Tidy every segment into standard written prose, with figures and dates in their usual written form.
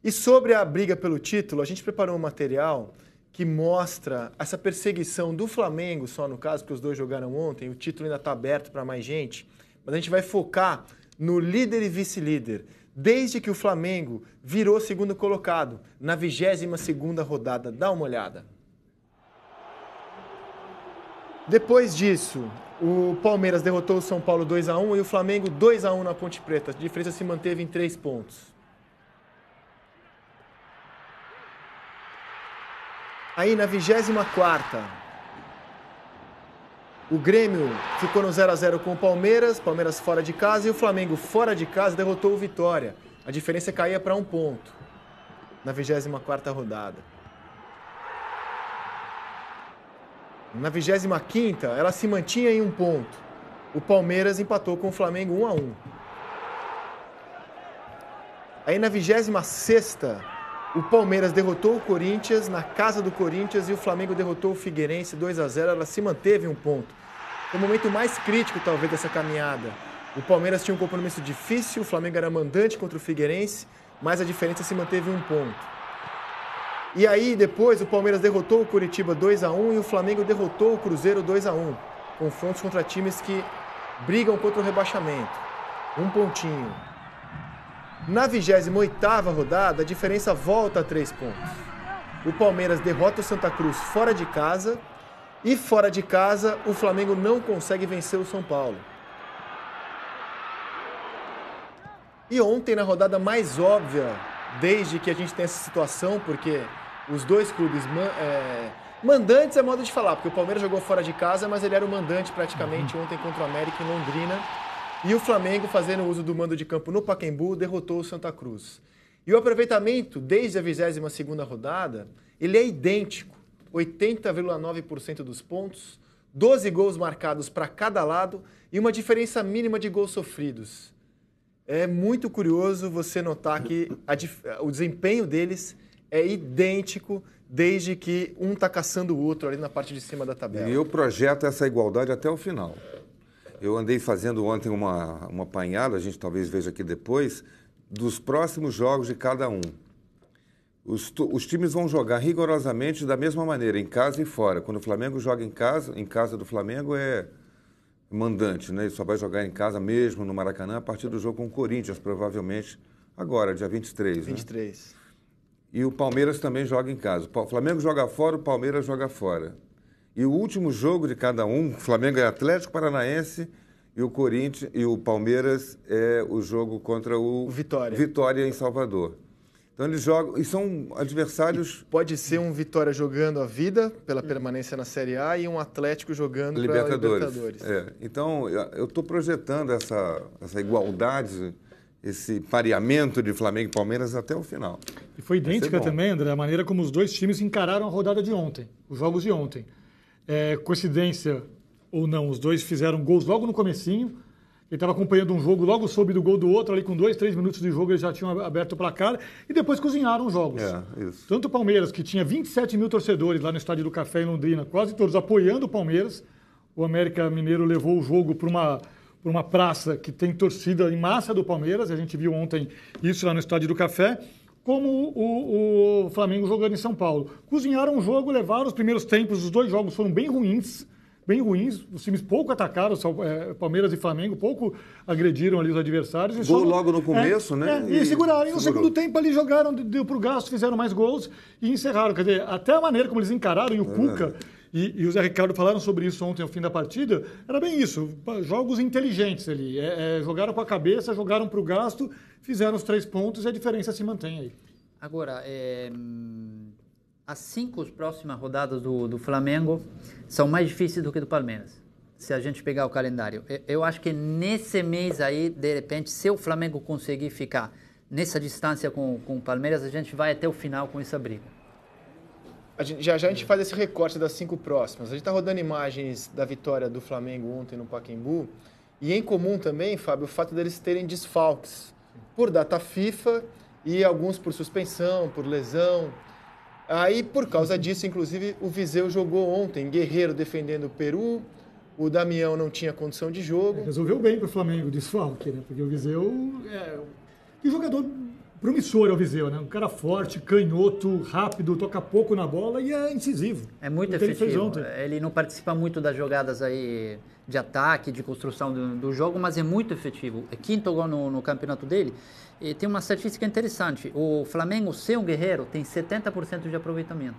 E sobre a briga pelo título, a gente preparou um material que mostra essa perseguição do Flamengo, só no caso, porque os dois jogaram ontem, o título ainda está aberto para mais gente, mas a gente vai focar no líder e vice-líder, desde que o Flamengo virou segundo colocado, na 22ª rodada. Dá uma olhada. Depois disso, o Palmeiras derrotou o São Paulo 2-1 e o Flamengo 2-1 na Ponte Preta. A diferença se manteve em 3 pontos. Aí na 24ª, o Grêmio ficou no 0-0 com o Palmeiras fora de casa, e o Flamengo fora de casa derrotou o Vitória. A diferença caía para 1 ponto na 24ª rodada. Na 25ª, ela se mantinha em 1 ponto. O Palmeiras empatou com o Flamengo 1-1. Aí na 26ª, o Palmeiras derrotou o Corinthians na casa do Corinthians e o Flamengo derrotou o Figueirense 2-0. Ela se manteve em 1 ponto. Foi o momento mais crítico, talvez, dessa caminhada. O Palmeiras tinha um compromisso difícil, o Flamengo era mandante contra o Figueirense, mas a diferença se manteve em 1 ponto. E aí, depois, o Palmeiras derrotou o Coritiba 2-1 e o Flamengo derrotou o Cruzeiro 2-1. Confrontos contra times que brigam contra o rebaixamento. 1 pontinho. Na 28ª rodada, a diferença volta a 3 pontos. O Palmeiras derrota o Santa Cruz fora de casa e fora de casa o Flamengo não consegue vencer o São Paulo. E ontem, na rodada mais óbvia, desde que a gente tem essa situação, porque os dois clubes mandantes é modo de falar, porque o Palmeiras jogou fora de casa, mas ele era o mandante praticamente ontem contra o América em Londrina. E o Flamengo, fazendo uso do mando de campo no Pacaembu, derrotou o Santa Cruz. E o aproveitamento, desde a 22ª rodada, ele é idêntico. 80,9% dos pontos, 12 gols marcados para cada lado e uma diferença mínima de gols sofridos. É muito curioso você notar que o desempenho deles é idêntico desde que um está caçando o outro ali na parte de cima da tabela. E eu projeto essa igualdade até o final. Eu andei fazendo ontem uma apanhada, a gente talvez veja aqui depois, dos próximos jogos de cada um. Os times vão jogar rigorosamente da mesma maneira, em casa e fora. Quando o Flamengo joga em casa do Flamengo é mandante, né? Ele só vai jogar em casa mesmo no Maracanã a partir do jogo com o Corinthians, provavelmente agora, dia 23. 23. Né? E o Palmeiras também joga em casa. O Flamengo joga fora, o Palmeiras joga fora. E o último jogo de cada um, o Flamengo é Atlético Paranaense e o Corinthians e o Palmeiras é o jogo contra o Vitória em Salvador. Então eles jogam, e são adversários... Pode ser um Vitória jogando a vida pela permanência na Série A e um Atlético jogando para a Libertadores. Então eu estou projetando essa igualdade, esse pareamento de Flamengo e Palmeiras até o final. E foi idêntica também, André, a maneira como os dois times encararam a rodada de ontem, os jogos de ontem. Coincidência ou não, os dois fizeram gols logo no comecinho. Ele estava acompanhando um jogo, logo soube do gol do outro, ali com 2, 3 minutos de jogo eles já tinham aberto o placar e depois cozinharam os jogos. Isso. Tanto o Palmeiras, que tinha 27 mil torcedores lá no Estádio do Café em Londrina, quase todos apoiando o Palmeiras. O América Mineiro levou o jogo para uma praça que tem torcida em massa do Palmeiras, a gente viu ontem isso lá no Estádio do Café, como o Flamengo jogando em São Paulo. Cozinharam o jogo, levaram os primeiros tempos, os dois jogos foram bem ruins, os times pouco atacaram, Palmeiras e Flamengo, pouco agrediram ali os adversários. Gol logo no começo, né? E seguraram. E no segundo tempo ali jogaram, deu pro gasto, fizeram mais gols e encerraram. Quer dizer, até a maneira como eles encararam, e o Cuca e o Zé Ricardo falaram sobre isso ontem ao fim da partida, era bem isso, jogos inteligentes ali. Jogaram com a cabeça, jogaram pro gasto, fizeram os 3 pontos e a diferença se mantém aí. Agora, as 5 próximas rodadas do Flamengo são mais difíceis do que do Palmeiras, se a gente pegar o calendário. Eu acho que nesse mês aí, de repente, se o Flamengo conseguir ficar nessa distância com o Palmeiras, a gente vai até o final com essa briga. Já a gente faz esse recorte das 5 próximas. A gente está rodando imagens da vitória do Flamengo ontem no Pacaembu. E em comum também, Fábio, o fato deles terem desfalques por data FIFA e alguns por suspensão, por lesão. Aí, por causa disso, inclusive, o Viseu jogou ontem, Guerreiro defendendo o Peru, o Damião não tinha condição de jogo. Resolveu bem para o Flamengo o desfalque, né? Porque o Viseu é um jogador promissor é o Viseu, né? Um cara forte, canhoto, rápido, toca pouco na bola e é incisivo. É muito efetivo. Ele não participa muito das jogadas aí de ataque, de construção do jogo, mas é muito efetivo. É quinto gol no campeonato dele. E tem uma estatística interessante. O Flamengo, sem o Guerreiro, tem 70% de aproveitamento.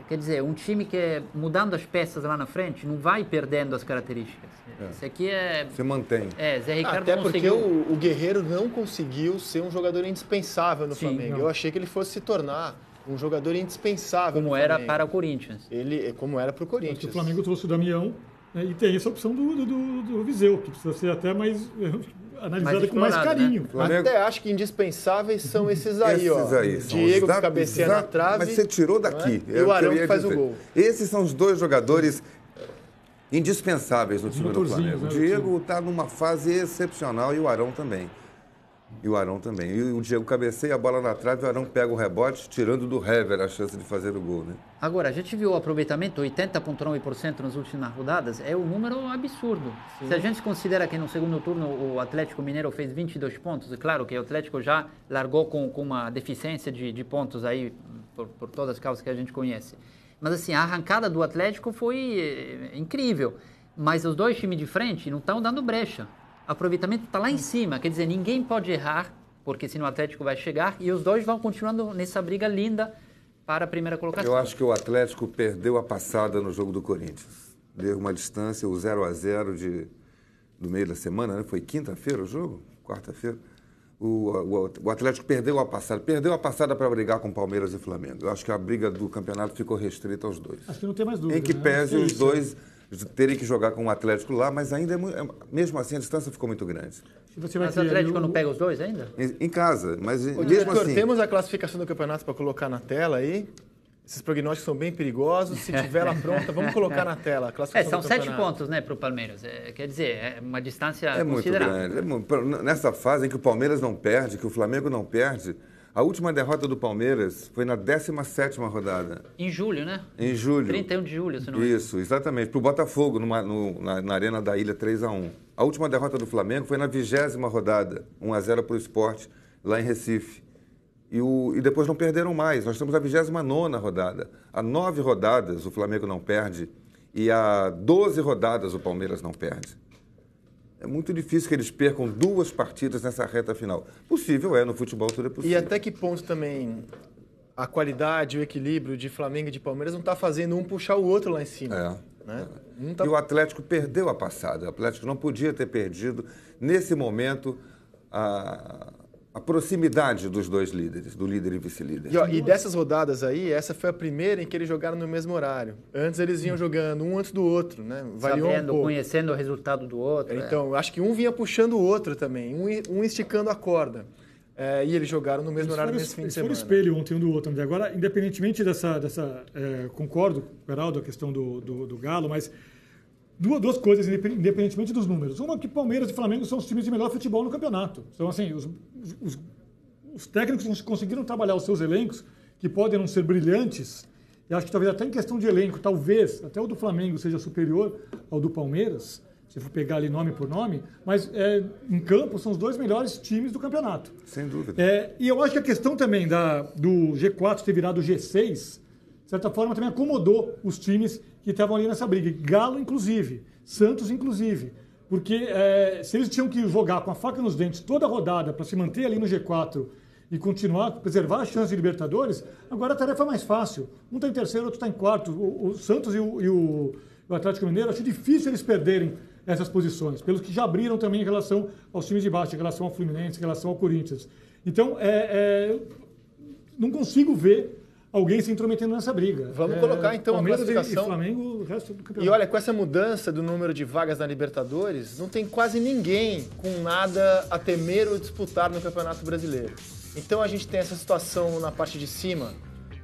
Quer dizer, um time que é mudando as peças lá na frente, não vai perdendo as características. Esse aqui é... Você mantém. Zé Ricardo até porque conseguiu... o Guerreiro não conseguiu ser um jogador indispensável no Flamengo. não. Eu achei que ele fosse se tornar um jogador indispensável Como no era Flamengo. para o Corinthians. Como era para o Corinthians. Acho que o Flamengo trouxe o Damião, né, e tem essa opção do Viseu, que precisa ser até mais analisada com mais explorado, carinho. né? Flamengo- Até acho que indispensáveis são esses aí, ó. Esses aí são Diego os que cabeceia na trave. Mas você tirou daqui. Não é? E o Arão que faz o gol. Esses são os dois jogadores indispensáveis no time do motorzinhos, Flamengo. né, O do Diego está numa fase excepcional e o Arão também. E o Diego cabeceia a bola na trave e o Arão pega o rebote, tirando do Hever a chance de fazer o gol, né? Agora, a gente viu o aproveitamento, 80,9% nas últimas rodadas, é um número absurdo. Se a gente considera que no segundo turno o Atlético Mineiro fez 22 pontos, é claro que o Atlético já largou com uma deficiência de pontos aí, por todas as causas que a gente conhece. Mas assim, a arrancada do Atlético foi incrível. Mas os dois times de frente não estão dando brecha. O aproveitamento está lá em cima, quer dizer, ninguém pode errar, porque senão o Atlético vai chegar, e os dois vão continuando nessa briga linda para a primeira colocação. Eu acho que o Atlético perdeu a passada no jogo do Corinthians. Deu uma distância, o 0-0 do meio da semana, né? Foi quinta-feira o jogo? Quarta-feira? O Atlético perdeu a passada para brigar com Palmeiras e Flamengo. Eu acho que a briga do campeonato ficou restrita aos dois. Acho que não tem mais dúvida. Em que né? pese É os isso. dois terem que jogar com o Atlético lá, mas ainda mesmo assim a distância ficou muito grande. Se você vai Mas o ter Atlético aí não pega os dois ainda? Em casa, mas Ô, mesmo diretor, assim... temos a classificação do campeonato para colocar na tela aí. Esses prognósticos são bem perigosos. Se tiver ela pronta, vamos colocar na tela a classificação São do 7 campeonato. pontos, né, para o Palmeiras. Quer dizer, é uma distância É muito considerável. grande. Nessa fase em que o Palmeiras não perde, que o Flamengo não perde, a última derrota do Palmeiras foi na 17ª rodada, Em julho, né? em julho. 31 de julho, se não é. Isso, exatamente. Para o Botafogo, na Arena da Ilha, 3-1. A última derrota do Flamengo foi na 20ª rodada, 1-0 para o Sport, lá em Recife. E depois não perderam mais. Nós temos a 29ª rodada. Há 9 rodadas o Flamengo não perde e há 12 rodadas o Palmeiras não perde. É muito difícil que eles percam 2 partidas nessa reta final. Possível no futebol tudo é E possível. até que ponto também a qualidade, o equilíbrio de Flamengo e de Palmeiras não está fazendo um puxar o outro lá em cima. Né? Um tá- E o Atlético perdeu a passada. O Atlético não podia ter perdido, nesse momento, a proximidade dos dois líderes, do líder e vice-líder. E dessas rodadas aí, essa foi a primeira em que eles jogaram no mesmo horário. Antes eles vinham jogando um antes do outro, né? Variou um Sabendo, pouco. conhecendo o resultado do outro. Então, acho que um vinha puxando o outro também, um esticando a corda. E eles jogaram no mesmo horário nesse fim de Eles foram semana. espelho ontem um do outro, André. Agora, independentemente concordo com o Heraldo, a questão do Galo, mas duas coisas, independentemente dos números. Uma que Palmeiras e Flamengo são os times de melhor futebol no campeonato. Então, assim, os técnicos conseguiram trabalhar os seus elencos, que podem não ser brilhantes, e acho que talvez até em questão de elenco, talvez até o do Flamengo seja superior ao do Palmeiras, se for pegar ali nome por nome, mas em campo são os dois melhores times do campeonato. Sem dúvida. E eu acho que a questão também do G4 ter virado G6, de certa forma, também acomodou os times que estavam ali nessa briga. Galo, inclusive. Santos, inclusive. Porque se eles tinham que jogar com a faca nos dentes toda a rodada para se manter ali no G4 e continuar, preservar a chance de Libertadores, agora a tarefa é mais fácil. Um está em terceiro, outro está em quarto. O Santos e o Atlético Mineiro, acho difícil eles perderem essas posições, pelos que já abriram também em relação aos times de baixo, em relação ao Fluminense, em relação ao Corinthians. Então, não consigo ver alguém se intrometendo nessa briga. Vamos colocar, então, Palmeiras a classificação. E Flamengo, o resto do campeonato. E olha, com essa mudança do número de vagas na Libertadores, não tem quase ninguém com nada a temer ou disputar no Campeonato Brasileiro. Então a gente tem essa situação na parte de cima.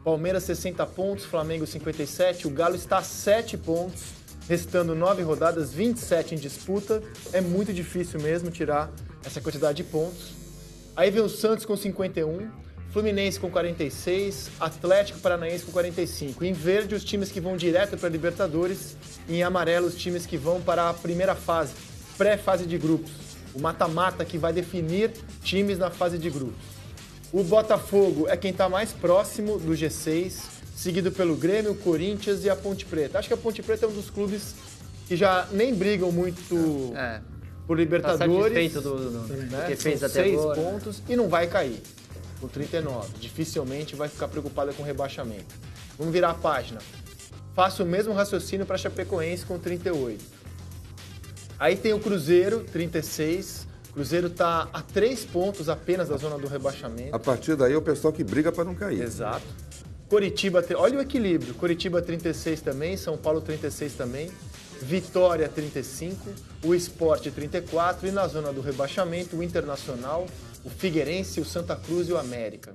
Palmeiras 60 pontos, Flamengo 57, o Galo está a 7 pontos, restando 9 rodadas, 27 em disputa. É muito difícil mesmo tirar essa quantidade de pontos. Aí vem o Santos com 51, Fluminense com 46, Atlético Paranaense com 45. Em verde, os times que vão direto para a Libertadores. E em amarelo, os times que vão para a primeira fase, pré-fase de grupos. O mata-mata que vai definir times na fase de grupos. O Botafogo é quem está mais próximo do G6, seguido pelo Grêmio, Corinthians e a Ponte Preta. Acho que a Ponte Preta é um dos clubes que já nem brigam muito por Libertadores. Tá satisfeito do que fez São até 6 agora. pontos e não vai cair com 39. Dificilmente vai ficar preocupada com rebaixamento. Vamos virar a página. Faço o mesmo raciocínio para a Chapecoense com 38. Aí tem o Cruzeiro, 36. O Cruzeiro está a 3 pontos apenas da zona do rebaixamento. A partir daí é o pessoal que briga para não cair. Exato. Coritiba, olha o equilíbrio. Coritiba 36 também, São Paulo 36 também. Vitória 35, o Sport 34 e na zona do rebaixamento o Internacional, o Figueirense, o Santa Cruz e o América.